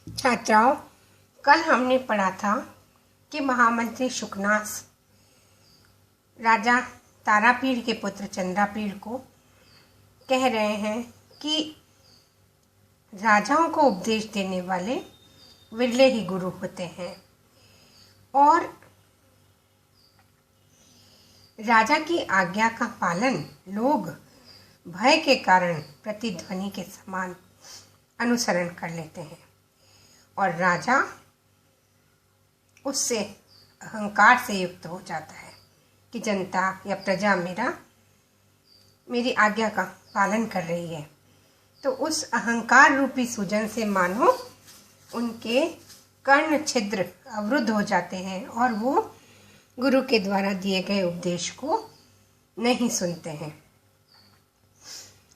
छात्राओं, कल हमने पढ़ा था कि महामंत्री शुकनास राजा तारापीड़ के पुत्र चंद्रापीड़ को कह रहे हैं कि राजाओं को उपदेश देने वाले विरले ही गुरु होते हैं और राजा की आज्ञा का पालन लोग भय के कारण प्रतिध्वनि के समान अनुसरण कर लेते हैं और राजा उससे अहंकार से युक्त हो जाता है कि जनता या प्रजा मेरी आज्ञा का पालन कर रही है। तो उस अहंकार रूपी सूजन से मानो उनके कर्ण छिद्र अवरुद्ध हो जाते हैं और वो गुरु के द्वारा दिए गए उपदेश को नहीं सुनते हैं।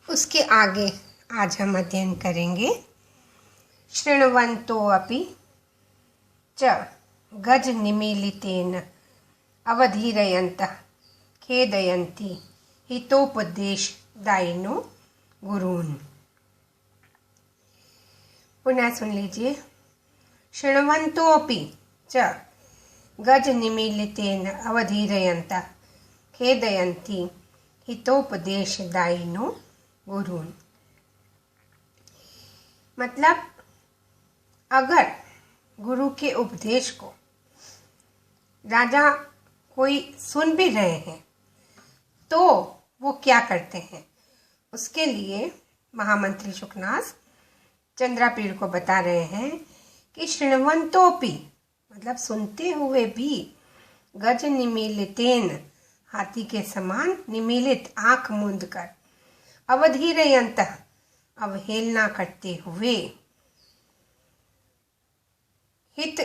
उसके आगे आज हम अध्ययन करेंगे। शृण्वन्तोऽपि च गज निमीलितेन अवधीरयन्तः खेदयन्ति हितोपदेशदायिनो गुरून्। पुनः सुन लीजिए। शृण्वन्तोऽपि च गज निमीलितेन अवधीरयन्तः खेदयन्ति हितोपदेशदायिनो गुरून्। मतलब अगर गुरु के उपदेश को राजा कोई सुन भी रहे हैं तो वो क्या करते हैं, उसके लिए महामंत्री शुकनास चंद्रापीड़ को बता रहे हैं कि शृण्वन्तोऽपि मतलब सुनते हुए भी गज निमीलितेन हाथी के समान निमीलित आंख मूंद कर अवधीरयन्तः अवहेलना करते हुए हित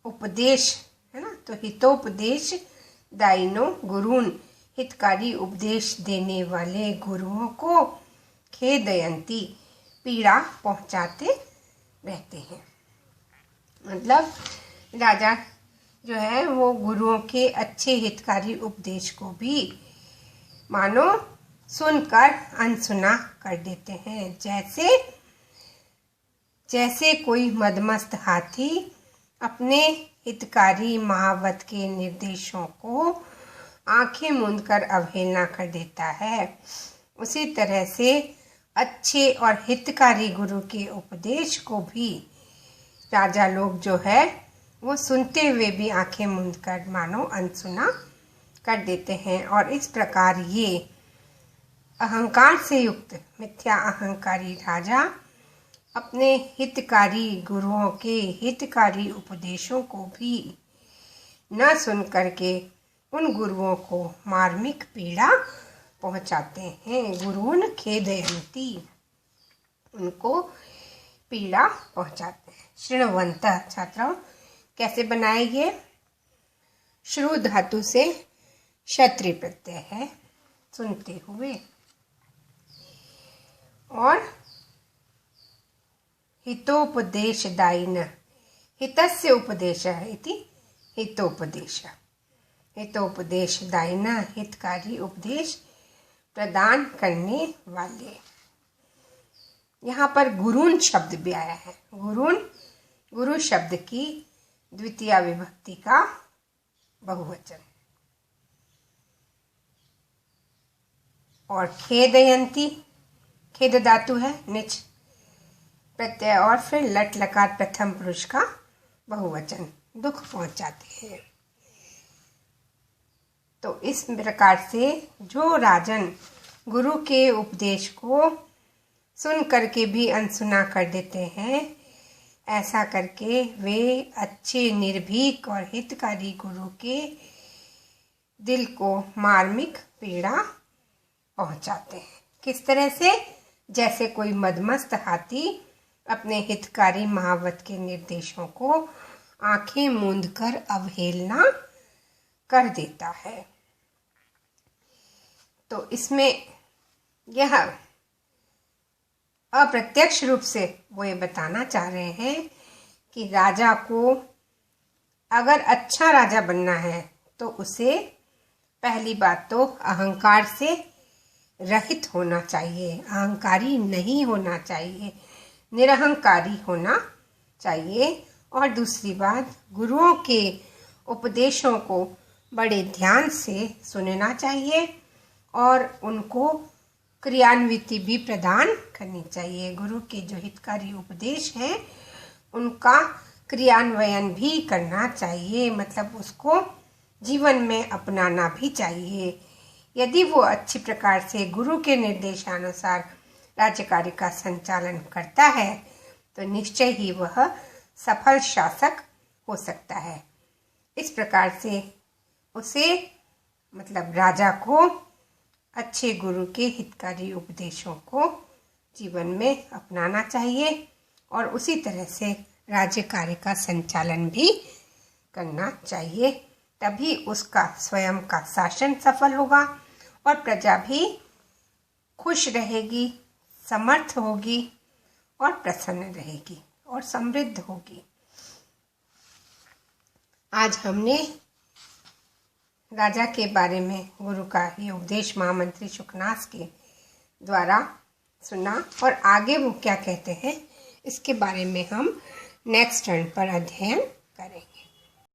उपदेश है ना, तो हितोपदेश दायिनो गुरून् हितकारी उपदेश देने वाले गुरुओं को खेदयन्ति पीड़ा पहुंचाते रहते हैं। मतलब राजा जो है वो गुरुओं के अच्छे हितकारी उपदेश को भी मानो सुनकर अनसुना कर देते हैं। जैसे कोई मदमस्त हाथी अपने हितकारी महावत के निर्देशों को आंखें मूंदकर अवहेलना कर देता है, उसी तरह से अच्छे और हितकारी गुरु के उपदेश को भी राजा लोग जो है वो सुनते हुए भी आंखें मूंदकर मानो अनसुना कर देते हैं। और इस प्रकार ये अहंकार से युक्त मिथ्या अहंकारी राजा अपने हितकारी गुरुओं के हितकारी उपदेशों को भी न सुन करके उन गुरुओं को मार्मिक पीड़ा पहुंचाते हैं। गुरून् खेदयन्ति, उनको पीड़ा पहुंचाते हैं। शृण्वन्तः छात्राओं कैसे बनाएंगे? श्रु धातु से क्षत्रि प्रत्यय है, सुनते हुए, और हितोपदेशदायिन हितस्य उपदेशः इति हितोपदेशः। हितोपदेशदायिन हितकारी उपदेश प्रदान करने वाले। यहाँ पर गुरून् शब्द भी आया है। गुरु शब्द की द्वितीय विभक्ति का बहुवचन। और खेदयन्ति खेद धातु है निच प्रत्यय और फिर लट लकार प्रथम पुरुष का बहुवचन, दुख पहुंचाते हैं। तो इस प्रकार से जो राजन गुरु के उपदेश को सुन करके भी अनसुना कर देते हैं, ऐसा करके वे अच्छे निर्भीक और हितकारी गुरु के दिल को मार्मिक पीड़ा पहुंचाते हैं। किस तरह से? जैसे कोई मदमस्त हाथी अपने हितकारी महावत के निर्देशों को आंखें मूंदकर अवहेलना कर देता है। तो इसमें यह अप्रत्यक्ष रूप से वो ये बताना चाह रहे हैं कि राजा को अगर अच्छा राजा बनना है तो उसे पहली बात तो अहंकार से रहित होना चाहिए, अहंकारी नहीं होना चाहिए, निरहंकारी होना चाहिए। और दूसरी बात, गुरुओं के उपदेशों को बड़े ध्यान से सुनना चाहिए और उनको क्रियान्विति भी प्रदान करनी चाहिए। गुरु के जो हितकारी उपदेश हैं उनका क्रियान्वयन भी करना चाहिए, मतलब उसको जीवन में अपनाना भी चाहिए। यदि वो अच्छी प्रकार से गुरु के निर्देशानुसार राज्य कार्य का संचालन करता है तो निश्चय ही वह सफल शासक हो सकता है। इस प्रकार से उसे, मतलब राजा को, अच्छे गुरु के हितकारी उपदेशों को जीवन में अपनाना चाहिए और उसी तरह से राज्य कार्य का संचालन भी करना चाहिए। तभी उसका स्वयं का शासन सफल होगा और प्रजा भी खुश रहेगी, समर्थ होगी और प्रसन्न रहेगी और समृद्ध होगी। आज हमने राजा के बारे में गुरु का ये उपदेश महामंत्री शुकनास के द्वारा सुना और आगे वो क्या कहते हैं इसके बारे में हम नेक्स्ट टर्न पर अध्ययन करेंगे।